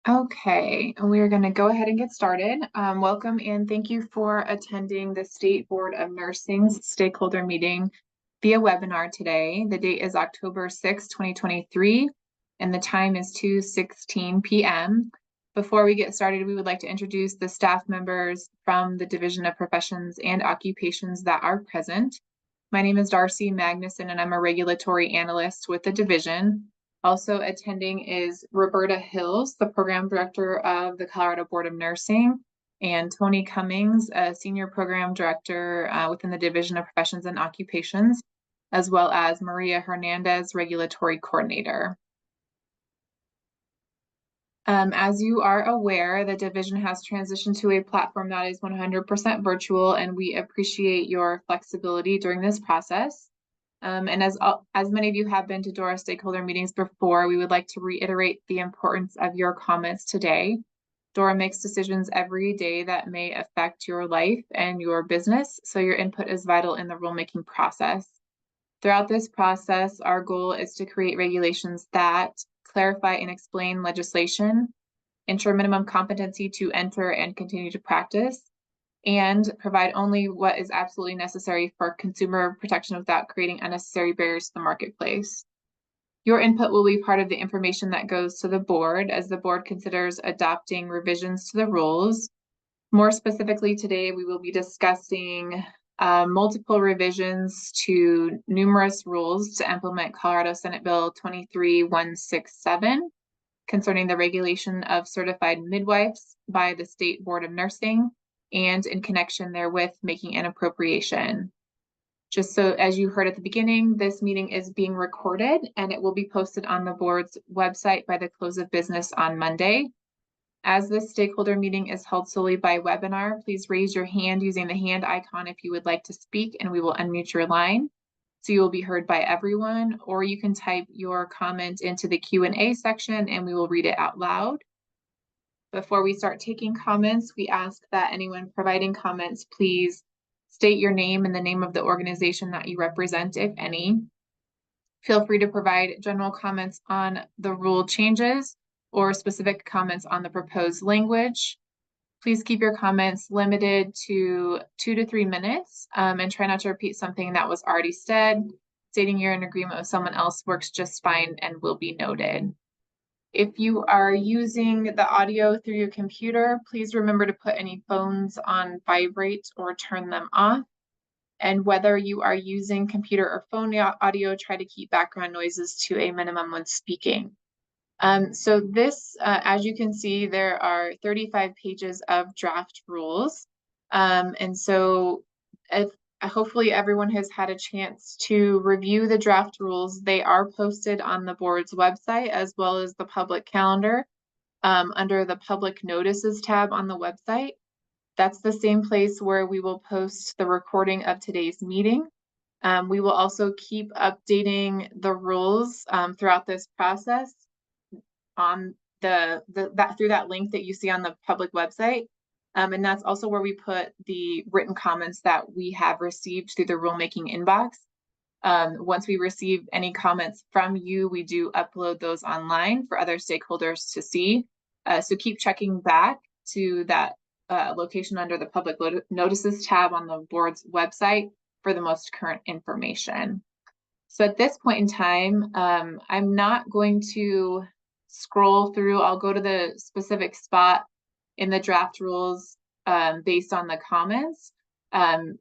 Okay, and we are going to go ahead and get started. Welcome and thank you for attending the State Board of Nursing's stakeholder meeting via webinar today. The date is October 6, 2023, and the time is 2:16 p.m. Before we get started, we would like to introduce the staff members from the Division of Professions and Occupations that are present. My name is Darcy Magnuson, and I'm a regulatory analyst with the division. Also attending is Roberta Hills, the program director of the Colorado Board of Nursing, and Tony Cummings, a senior program director within the Division of Professions and Occupations, as well as Maria Hernandez, regulatory coordinator. As you are aware, the division has transitioned to a platform that is 100% virtual, and we appreciate your flexibility during this process. And as many of you have been to DORA stakeholder meetings before, we would like to reiterate the importance of your comments today. DORA makes decisions every day that may affect your life and your business, so your input is vital in the rulemaking process. Throughout this process, our goal is to create regulations that clarify and explain legislation, ensure minimum competency to enter and continue to practice, and provide only what is absolutely necessary for consumer protection without creating unnecessary barriers to the marketplace. Your input will be part of the information that goes to the board as the board considers adopting revisions to the rules. More specifically, today we will be discussing multiple revisions to numerous rules to implement Colorado Senate Bill 23167 concerning the regulation of certified midwives by the State Board of Nursing, and in connection therewith making an appropriation. Just so as you heard at the beginning, this meeting is being recorded and it will be posted on the board's website by the close of business on Monday. As this stakeholder meeting is held solely by webinar, please raise your hand using the hand icon if you would like to speak, and we will unmute your line so you will be heard by everyone, or you can type your comment into the Q&A section and we will read it out loud. Before we start taking comments, we ask that anyone providing comments please state your name and the name of the organization that you represent, if any. Feel free to provide general comments on the rule changes or specific comments on the proposed language. Please keep your comments limited to 2 to 3 minutes and try not to repeat something that was already said. Stating you're in agreement with someone else works just fine and will be noted. If you are using the audio through your computer, please remember to put any phones on vibrate or turn them off. And whether you are using computer or phone audio, try to keep background noises to a minimum when speaking. So this, as you can see, there are 35 pages of draft rules. And so if hopefully everyone has had a chance to review the draft rules. They are posted on the board's website as well as the public calendar under the public notices tab on the website. That's the same place where we will post the recording of today's meeting. We will also keep updating the rules throughout this process on through that link that you see on the public website. And that's also where we put the written comments that we have received through the rulemaking inbox. Once we receive any comments from you, we do upload those online for other stakeholders to see. So keep checking back to that location under the public notices tab on the board's website for the most current information. So at this point in time, I'm not going to scroll through. I'll go to the specific spot in the draft rules based on the comments. And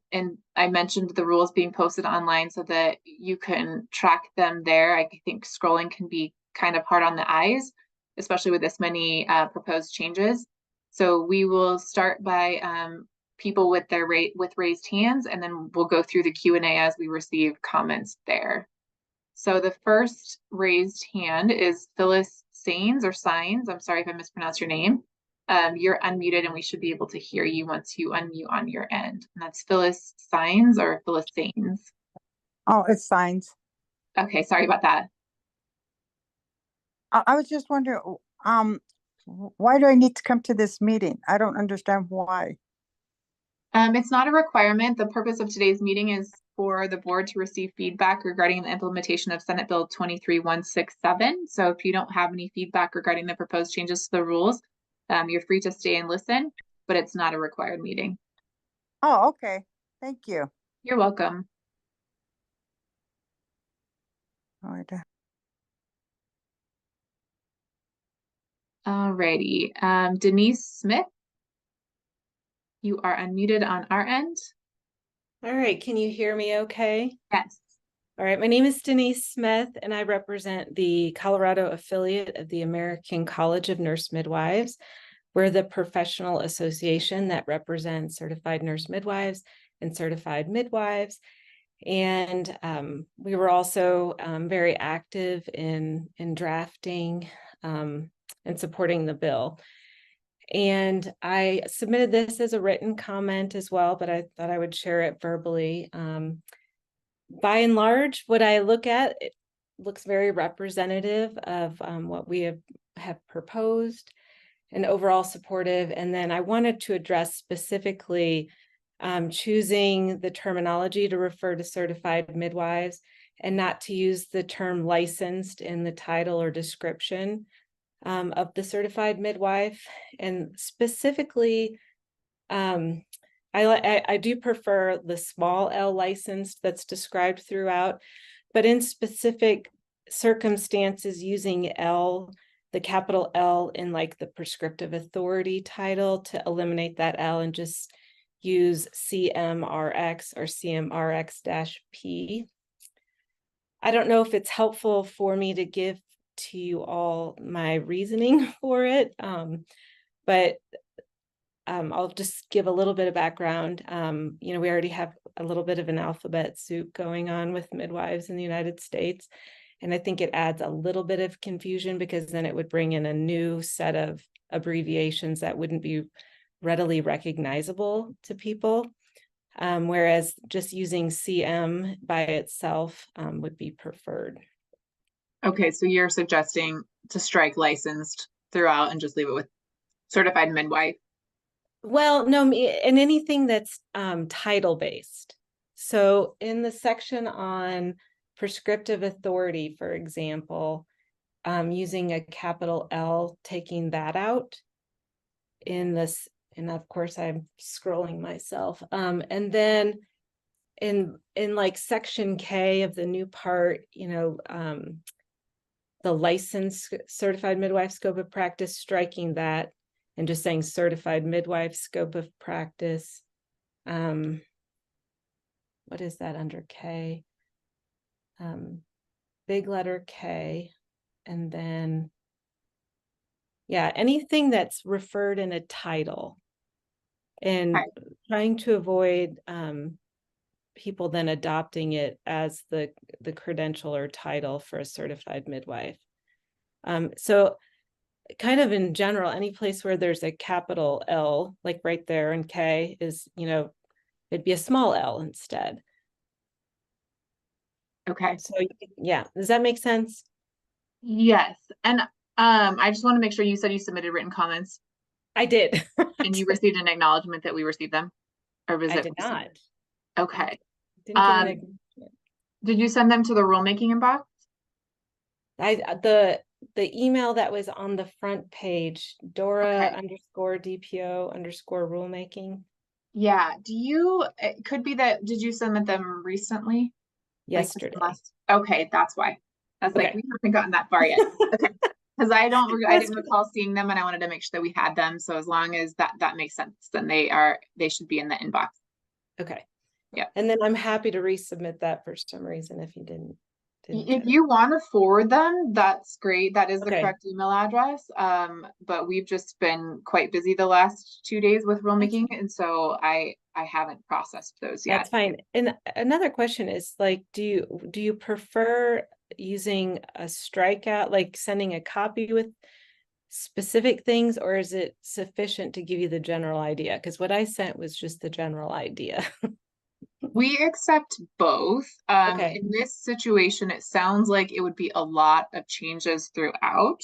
I mentioned the rules being posted online so that you can track them there. I think scrolling can be kind of hard on the eyes, especially with this many proposed changes. So we will start by people with their raised hands, and then we'll go through the Q&A as we receive comments there. So the first raised hand is Phyllis Sains or Signs. I'm sorry if I mispronounced your name. You're unmuted and we should be able to hear you once you unmute on your end. And that's Phyllis Signs or Phyllis Sains. Oh, it's Signs. Okay, sorry about that. I was just wondering, why do I need to come to this meeting? I don't understand why. It's not a requirement. The purpose of today's meeting is for the board to receive feedback regarding the implementation of Senate Bill 23167. So if you don't have any feedback regarding the proposed changes to the rules, you're free to stay and listen, but it's not a required meeting. Oh, okay. Thank you. You're welcome. All right. Alrighty, Denise Smith, you are unmuted on our end. All right, can you hear me okay? Yes. All right, my name is Denise Smith, and I represent the Colorado affiliate of the American College of Nurse Midwives. We're the professional association that represents certified nurse midwives and certified midwives. And we were also very active in drafting and supporting the bill. And I submitted this as a written comment as well, but I thought I would share it verbally. By and large, what I look at, it looks very representative of what we have proposed and overall supportive. And then I wanted to address specifically choosing the terminology to refer to certified midwives and not to use the term licensed in the title or description of the certified midwife. And specifically, I do prefer the small L licensed that's described throughout, but in specific circumstances using L, the capital L in like the prescriptive authority title to eliminate that L and just use CMRX or CMRX-P. I don't know if it's helpful for me to give to you all my reasoning for it, but I'll just give a little bit of background. We already have a little bit of an alphabet soup going on with midwives in the United States. And I think it adds a little bit of confusion because then it would bring in a new set of abbreviations that wouldn't be readily recognizable to people. Whereas just using CM by itself would be preferred. Okay, so you're suggesting to strike licensed throughout and just leave it with certified midwife? Well, no, and anything that's title based. So in the section on prescriptive authority, for example, using a capital L, taking that out in this, and of course I'm scrolling myself. And then in like section K of the new part, the licensed certified midwife scope of practice, striking that and just saying certified midwife scope of practice. What is that under K? Big letter K. And then, yeah, anything that's referred in a title. And trying to avoid people then adopting it as the credential or title for a certified midwife. So kind of in general, any place where there's a capital L, like right there in K is, it'd be a small L instead. Okay. So yeah, does that make sense? Yes. And I just want to make sure you said you submitted written comments. I did. And you received an acknowledgement that we received them? Or was I it? did not. Okay. Didn't get an acknowledgement. Did you send them to the rulemaking inbox? The email that was on the front page, Dora _DPO _rulemaking. Yeah. It could be that, did you submit them recently? Yesterday. Okay, that's why. That's Okay. like, we haven't gotten that far yet. Okay. Because I didn't recall seeing them and I wanted to make sure that we had them. So as long as that makes sense, then they should be in the inbox. Okay. Yeah. And then I'm happy to resubmit that for some reason if you didn't If you want to forward them, that's great. That is the Okay. correct email address. But we've just been quite busy the last 2 days with rulemaking, and so I haven't processed those yet. That's fine. And another question is like, do you prefer using a strikeout, like sending a copy with specific things, or is it sufficient to give you the general idea? Because what I sent was just the general idea. We accept both. Okay. In this situation, it sounds like it would be a lot of changes throughout.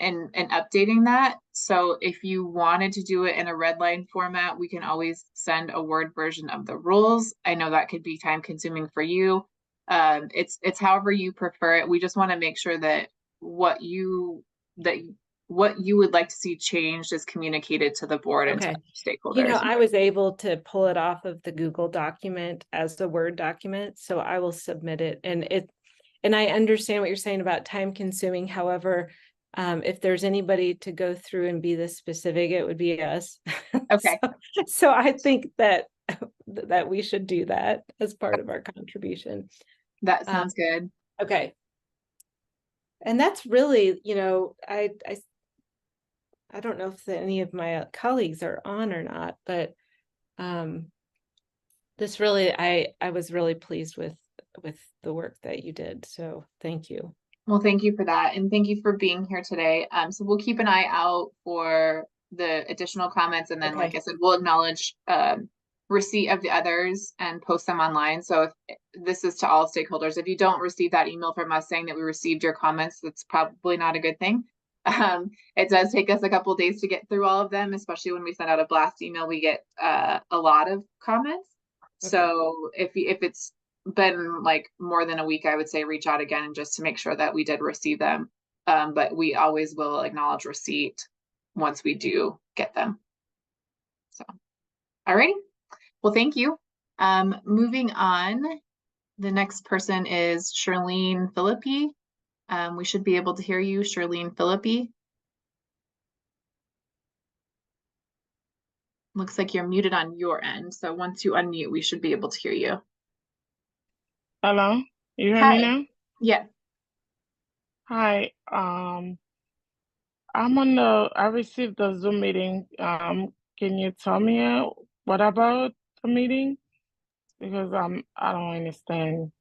and updating that. So if you wanted to do it in a red line format, we can always send a Word version of the rules. I know that could be time consuming for you. It's however you prefer it. We just want to make sure that what you would like to see changed is communicated to the board and to Okay. stakeholders. You know, I was able to pull it off of the Google document as the Word document, so I will submit it. And I understand what you're saying about time consuming. However, if there's anybody to go through and be this specific, it would be us. Okay. So I think that we should do that as part of our contribution. That sounds good. Okay. And that's really, you know, I don't know if any of my colleagues are on or not, but this really, I was really pleased with the work that you did. So thank you. Well, thank you for that. And thank you for being here today. So we'll keep an eye out for the additional comments. And then, like I said, we'll acknowledge receipt of the others and post them online. So if this is to all stakeholders, if you don't receive that email from us saying that we received your comments, that's probably not a good thing. It does take us a couple of days to get through all of them, especially when we send out a blast email, we get a lot of comments. Okay. So if it's been like more than a week, I would say reach out again just to make sure that we did receive them. But we always will acknowledge receipt once we do get them. So, all right. Well, thank you. Moving on, the next person is Charlene Philippi. We should be able to hear you, Charlene Philippi. Looks like you're muted on your end. So once you unmute, we should be able to hear you. Hello, you hear me now? Yeah. Hi, I received the Zoom meeting. Can you tell me what about the meeting? Because I don't understand.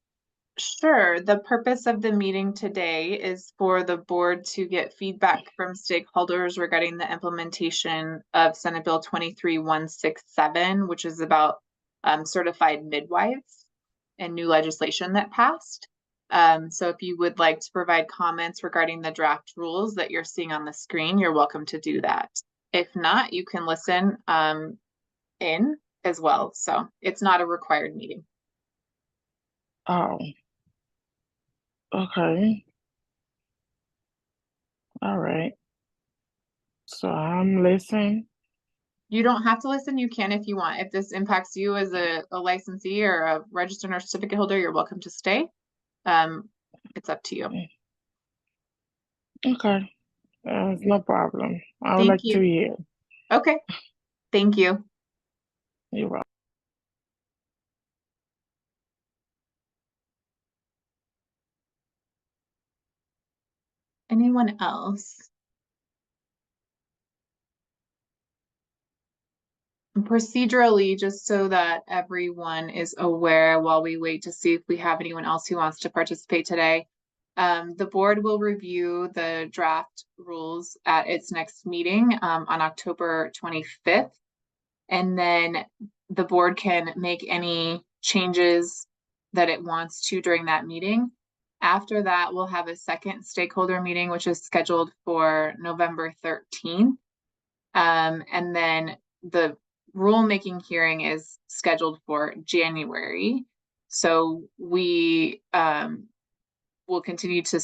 Sure. The purpose of the meeting today is for the board to get feedback from stakeholders regarding the implementation of Senate Bill 23167, which is about certified midwives and new legislation that passed. So if you would like to provide comments regarding the draft rules that you're seeing on the screen, you're welcome to do that. If not, you can listen in as well. So it's not a required meeting. Oh, okay. All right. So I'm listening. You don't have to listen. You can if you want. If this impacts you as a licensee or a registered nurse certificate holder, you're welcome to stay. It's up to you. Okay. No problem. I would like to hear. Okay. Thank you. You're welcome. Anyone else? Procedurally, just so that everyone is aware while we wait to see if we have anyone else who wants to participate today, the board will review the draft rules at its next meeting on October 25th. And then the board can make any changes that it wants to during that meeting. After that, we'll have a second stakeholder meeting, which is scheduled for November 13th. And then the rulemaking hearing is scheduled for January. So we will continue to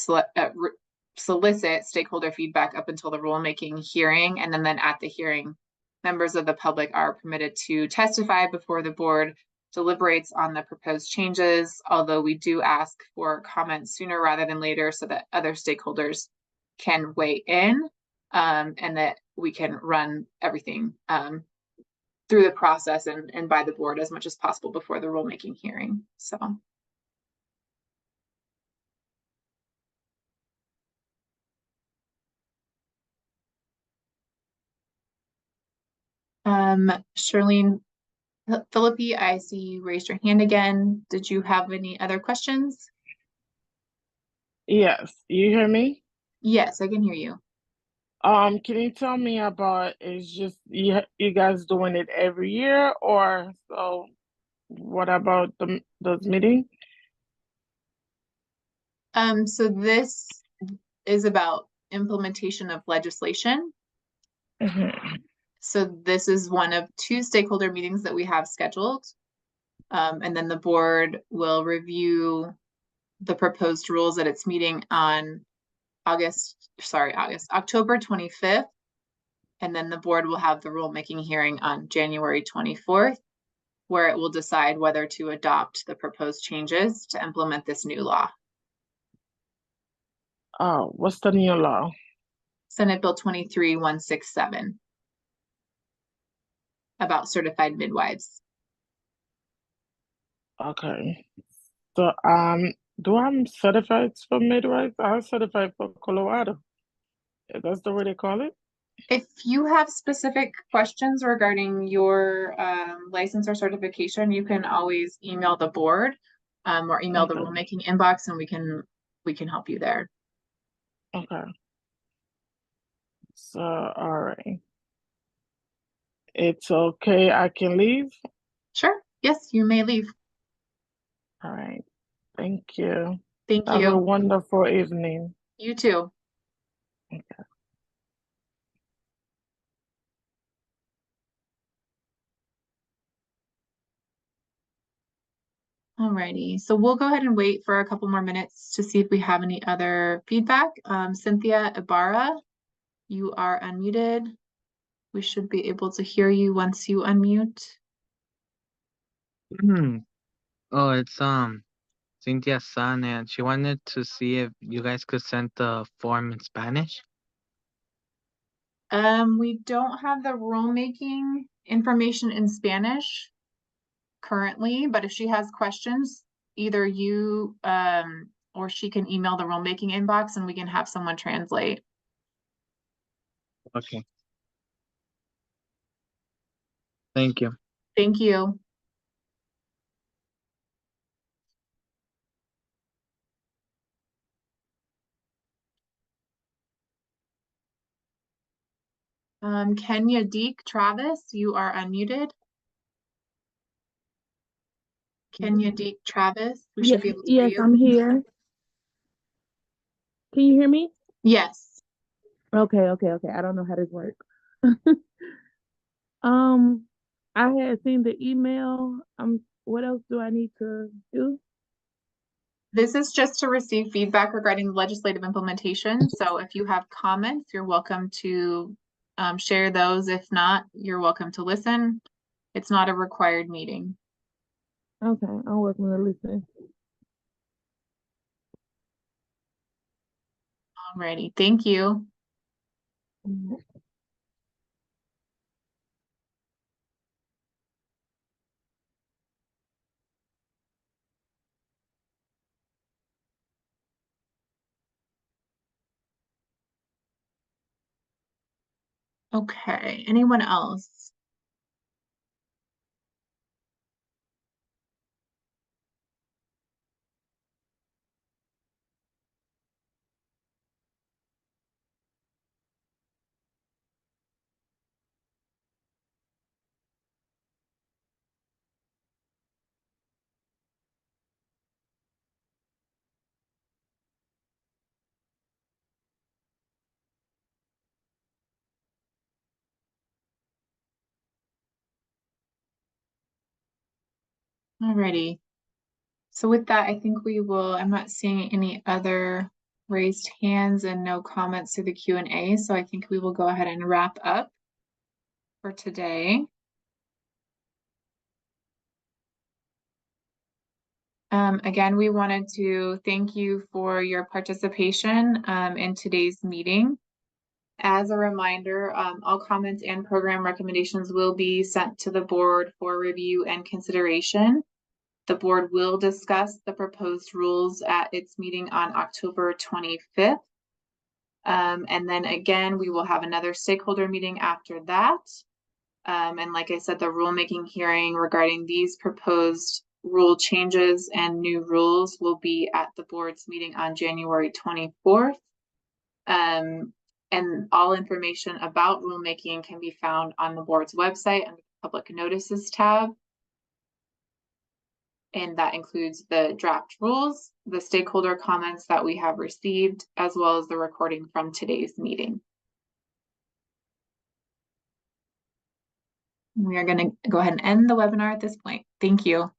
solicit stakeholder feedback up until the rulemaking hearing. And then at the hearing, members of the public are permitted to testify before the board deliberates on the proposed changes, although we do ask for comments sooner rather than later so that other stakeholders can weigh in and that we can run everything through the process and by the board as much as possible before the rulemaking hearing. So. Charlene Philippi, I see you raised your hand again. Did you have any other questions? Yes, you hear me? Yes, I can hear you. Can you tell me about, is just you guys doing it every year, or so what about those meetings? So this is about implementation of legislation. Mhm. So this is one of two stakeholder meetings that we have scheduled. And then the board will review the proposed rules at its meeting on October 25th. And then the board will have the rulemaking hearing on January 24th, where it will decide whether to adopt the proposed changes to implement this new law. Oh, what's the new law? Senate Bill 23-167 about certified midwives. Okay. So, do I'm certified for midwife? I'm certified for Colorado. That's the way they call it? If you have specific questions regarding your license or certification, you can always email the board or email the Okay. rulemaking inbox, and we can help you there. Okay. So, all right. It's okay. I can leave? Sure. Yes, you may leave. All right. Thank you. Thank Have a you. wonderful evening. You too. Okay. Alrighty, so we'll go ahead and wait for a couple more minutes to see if we have any other feedback. Cynthia Ibarra, you are unmuted. We should be able to hear you once you unmute. Oh, it's Cynthia's son, and she wanted to see if you guys could send the form in Spanish. We don't have the rulemaking information in Spanish currently, but if she has questions, either you or she can email the rulemaking inbox and we can have someone translate. Okay. Thank you. Thank you. Kenya Deek Travis, you are unmuted. Kenya Deek Travis, we should be able to hear Yes, you. I'm here. Can you hear me? Yes. Okay. I don't know how this works. Um, I had seen the email. What else do I need to do? This is just to receive feedback regarding legislative implementation. So if you have comments, you're welcome to share those. If not, you're welcome to listen. It's not a required meeting. Okay, I'm welcome to listen. Alrighty, thank you. Okay, anyone else? Alrighty. So with that, I think we will, I'm not seeing any other raised hands and no comments through the Q&A. So I think we will go ahead and wrap up for today. Again, we wanted to thank you for your participation in today's meeting. As a reminder, all comments and program recommendations will be sent to the board for review and consideration. The board will discuss the proposed rules at its meeting on October 25th. And then again, we will have another stakeholder meeting after that. And like I said, the rulemaking hearing regarding these proposed rule changes and new rules will be at the board's meeting on January 24th. And all information about rulemaking can be found on the board's website under the Public Notices tab. and that includes the draft rules, the stakeholder comments that we have received, as well as the recording from today's meeting. We are going to go ahead and end the webinar at this point. Thank you.